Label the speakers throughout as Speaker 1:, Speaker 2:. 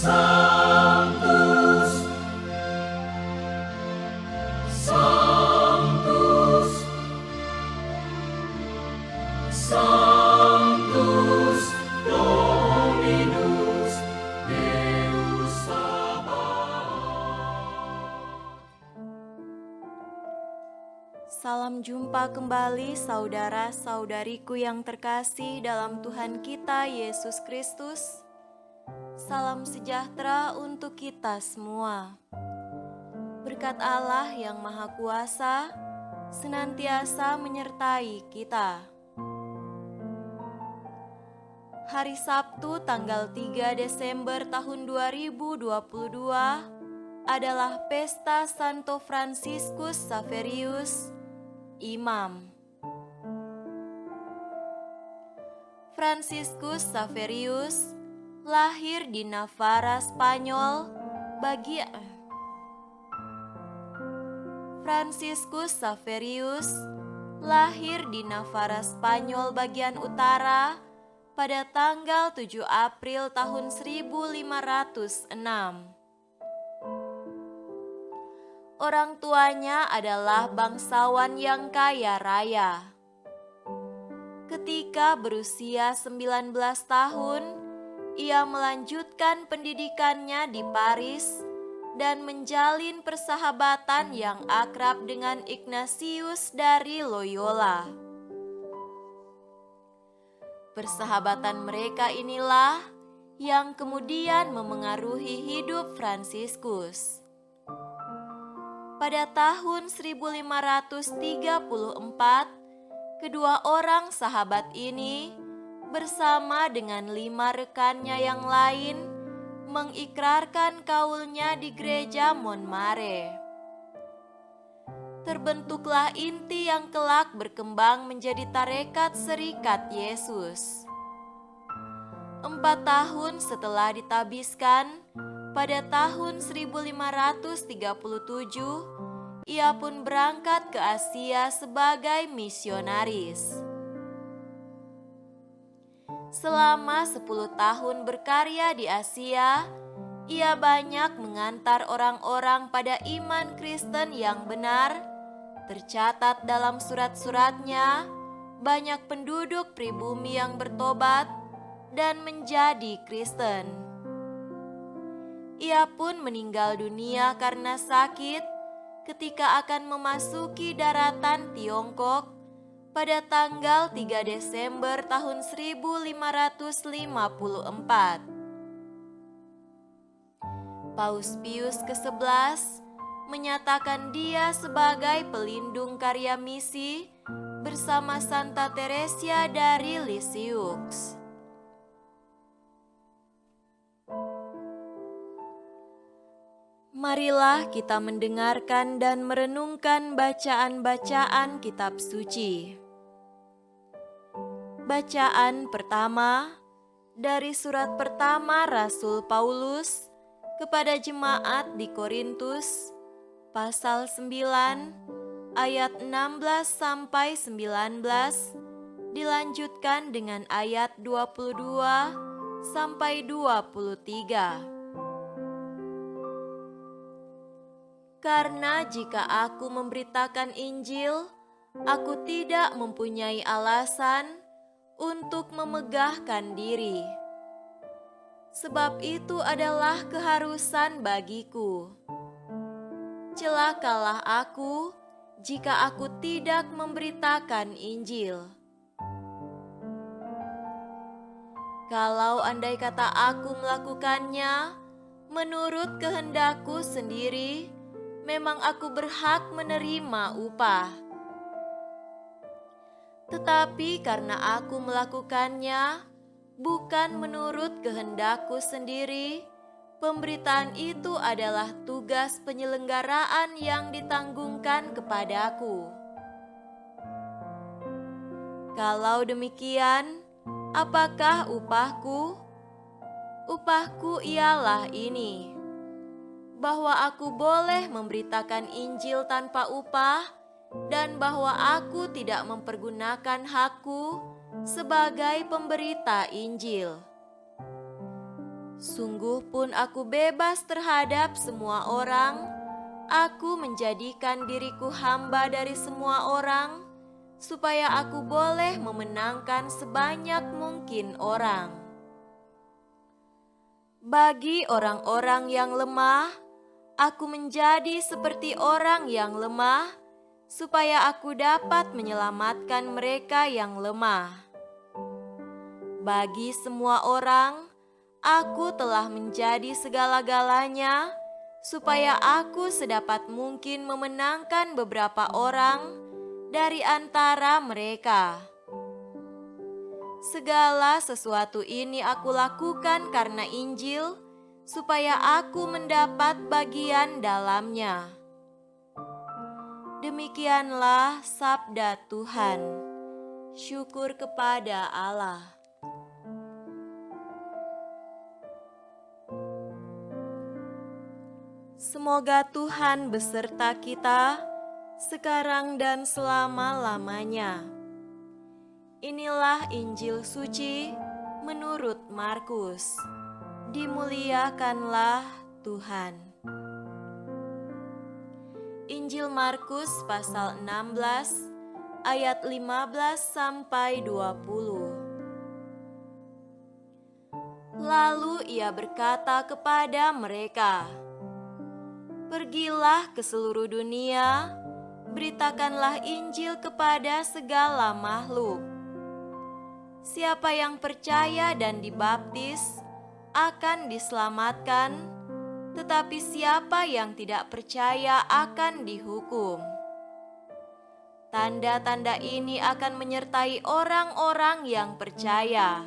Speaker 1: Sanctus, Sanctus, Sanctus Dominus Deus Sabaoth.
Speaker 2: Salam jumpa kembali saudara-saudariku yang terkasih dalam Tuhan kita Yesus Kristus. Salam sejahtera untuk kita semua. Berkat Allah yang Maha Kuasa senantiasa menyertai kita. Hari Sabtu tanggal 3 Desember tahun 2022 adalah Pesta Santo Fransiskus Xaverius, Imam. Fransiskus Xaverius lahir di Navarra, Spanyol, Fransiskus Xaverius lahir di Navarra, Spanyol bagian utara pada tanggal 7 April tahun 1506. Orang tuanya adalah bangsawan yang kaya raya. Ketika berusia 19 tahun, ia melanjutkan pendidikannya di Paris dan menjalin persahabatan yang akrab dengan Ignatius dari Loyola. Persahabatan mereka inilah yang kemudian memengaruhi hidup Fransiskus. Pada tahun 1534, kedua orang sahabat ini bersama dengan 5 rekannya yang lain mengikrarkan kaulnya di gereja Montmartre. Terbentuklah inti yang kelak berkembang menjadi Tarekat Serikat Yesus. 4 tahun setelah ditabiskan, pada tahun 1537, ia pun berangkat ke Asia sebagai misionaris. Selama 10 tahun berkarya di Asia, ia banyak mengantar orang-orang pada iman Kristen yang benar. Tercatat dalam surat-suratnya, banyak penduduk pribumi yang bertobat dan menjadi Kristen. Ia pun meninggal dunia karena sakit ketika akan memasuki daratan Tiongkok pada tanggal 3 Desember tahun 1554. Paus Pius ke-11 menyatakan dia sebagai pelindung karya misi bersama Santa Teresia dari Lisieux. Marilah kita mendengarkan dan merenungkan bacaan-bacaan kitab suci. Bacaan pertama dari surat pertama Rasul Paulus kepada jemaat di Korintus, pasal 9 ayat 16 sampai 19, dilanjutkan dengan ayat 22 sampai 23. Karena jika aku memberitakan Injil, aku tidak mempunyai alasan untuk memegahkan diri. Sebab itu adalah keharusan bagiku. Celakalah aku jika aku tidak memberitakan Injil. Kalau andai kata aku melakukannya menurut kehendakku sendiri, memang aku berhak menerima upah. Tetapi karena aku melakukannya bukan menurut kehendakku sendiri, pemberitaan itu adalah tugas penyelenggaraan yang ditanggungkan kepadaku. Kalau demikian, apakah upahku? Upahku ialah ini, bahwa aku boleh memberitakan Injil tanpa upah dan bahwa aku tidak mempergunakan hakku sebagai pemberita Injil. Sungguh pun aku bebas terhadap semua orang. Aku menjadikan diriku hamba dari semua orang, supaya aku boleh memenangkan sebanyak mungkin orang. Bagi orang-orang yang lemah, aku menjadi seperti orang yang lemah, supaya aku dapat menyelamatkan mereka yang lemah. Bagi semua orang, aku telah menjadi segala-galanya, supaya aku sedapat mungkin memenangkan beberapa orang dari antara mereka. Segala sesuatu ini aku lakukan karena Injil, supaya aku mendapat bagian dalamnya. Demikianlah sabda Tuhan. Syukur kepada Allah. Semoga Tuhan beserta kita sekarang dan selama-lamanya. Inilah Injil suci menurut Markus. Dimuliakanlah Tuhan. Injil Markus pasal 16 ayat 15 sampai 20. Lalu ia berkata kepada mereka, "Pergilah ke seluruh dunia, beritakanlah Injil kepada segala makhluk. Siapa yang percaya dan dibaptis akan diselamatkan, tetapi siapa yang tidak percaya akan dihukum. Tanda-tanda ini akan menyertai orang-orang yang percaya.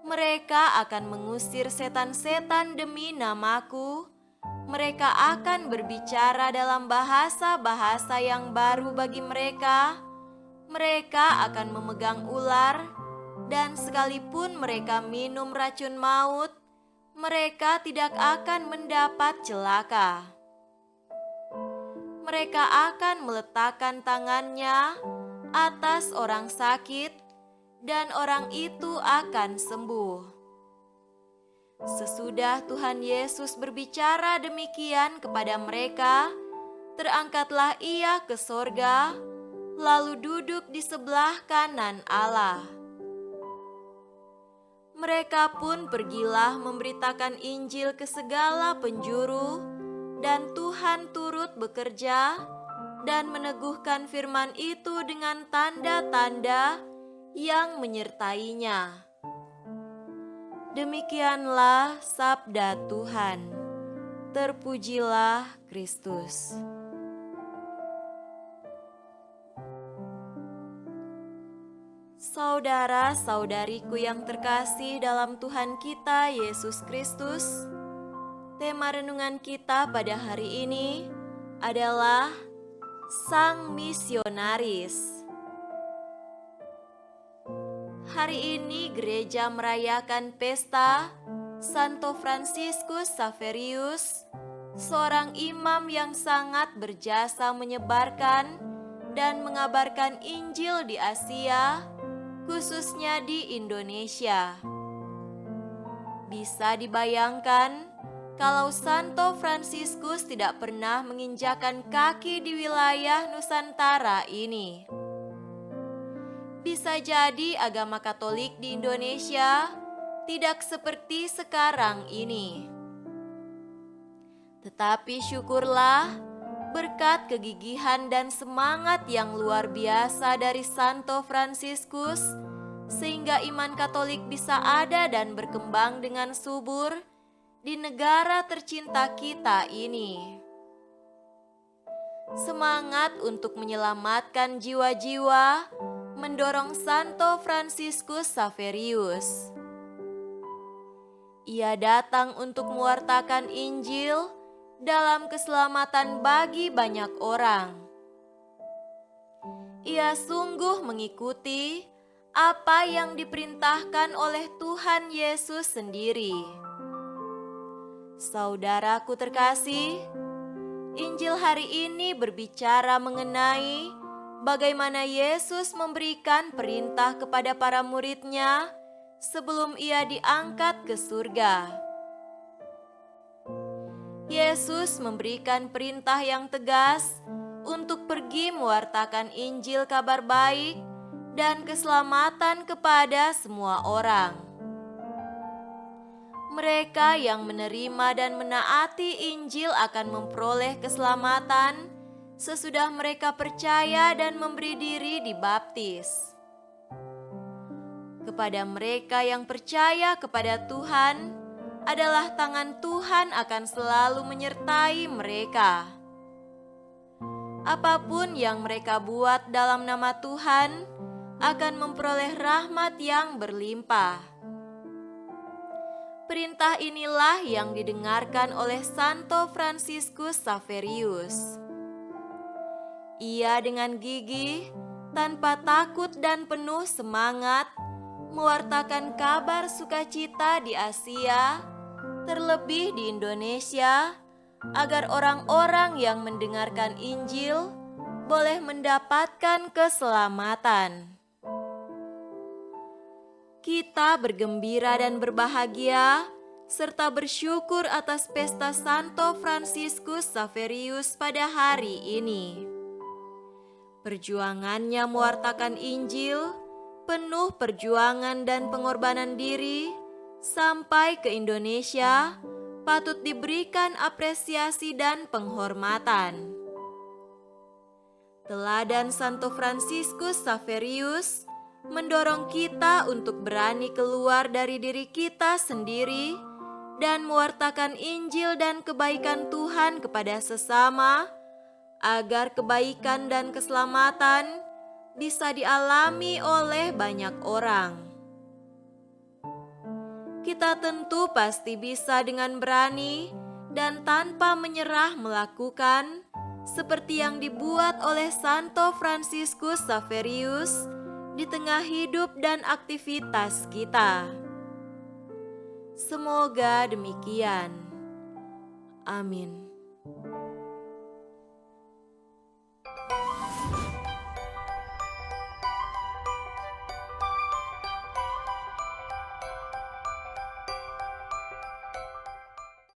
Speaker 2: Mereka akan mengusir setan-setan demi namaku. Mereka akan berbicara dalam bahasa-bahasa yang baru bagi mereka. Mereka akan memegang ular, dan sekalipun mereka minum racun maut, mereka tidak akan mendapat celaka. Mereka akan meletakkan tangannya atas orang sakit, dan orang itu akan sembuh." Sesudah Tuhan Yesus berbicara demikian kepada mereka, terangkatlah ia ke sorga, lalu duduk di sebelah kanan Allah. Mereka pun pergilah memberitakan Injil ke segala penjuru, dan Tuhan turut bekerja dan meneguhkan firman itu dengan tanda-tanda yang menyertainya. Demikianlah sabda Tuhan. Terpujilah Kristus. Saudara-saudariku yang terkasih dalam Tuhan kita Yesus Kristus, tema renungan kita pada hari ini adalah Sang Misionaris. Hari ini gereja merayakan pesta Santo Fransiskus Xaverius, seorang imam yang sangat berjasa menyebarkan dan mengabarkan Injil di Asia, khususnya di Indonesia. Bisa dibayangkan kalau Santo Fransiskus tidak pernah menginjakan kaki di wilayah Nusantara ini. Bisa jadi agama Katolik di Indonesia tidak seperti sekarang ini. Tetapi syukurlah berkat kegigihan dan semangat yang luar biasa dari Santo Fransiskus, sehingga iman Katolik bisa ada dan berkembang dengan subur di negara tercinta kita ini. Semangat untuk menyelamatkan jiwa-jiwa mendorong Santo Fransiskus Xaverius. Ia datang untuk mewartakan Injil dalam keselamatan bagi banyak orang. Ia sungguh mengikuti apa yang diperintahkan oleh Tuhan Yesus sendiri. Saudaraku terkasih, Injil hari ini berbicara mengenai bagaimana Yesus memberikan perintah kepada para murid-Nya sebelum ia diangkat ke surga. Yesus memberikan perintah yang tegas untuk pergi mewartakan Injil kabar baik dan keselamatan kepada semua orang. Mereka yang menerima dan menaati Injil akan memperoleh keselamatan sesudah mereka percaya dan memberi diri dibaptis. Kepada mereka yang percaya kepada Tuhan, adalah tangan Tuhan akan selalu menyertai mereka. Apapun yang mereka buat dalam nama Tuhan akan memperoleh rahmat yang berlimpah. Perintah inilah yang didengarkan oleh Santo Fransiskus Xaverius. Ia dengan gigih, tanpa takut dan penuh semangat, mewartakan kabar sukacita di Asia, terlebih di Indonesia, agar orang-orang yang mendengarkan Injil boleh mendapatkan keselamatan. Kita bergembira dan berbahagia, serta bersyukur atas pesta Santo Fransiskus Xaverius pada hari ini. Perjuangannya mewartakan Injil, penuh perjuangan dan pengorbanan diri, sampai ke Indonesia, patut diberikan apresiasi dan penghormatan. Teladan Santo Fransiskus Xaverius mendorong kita untuk berani keluar dari diri kita sendiri dan mewartakan Injil dan kebaikan Tuhan kepada sesama, agar kebaikan dan keselamatan bisa dialami oleh banyak orang. Kita tentu pasti bisa dengan berani dan tanpa menyerah melakukan seperti yang dibuat oleh Santo Fransiskus Xaverius di tengah hidup dan aktivitas kita. Semoga demikian. Amin.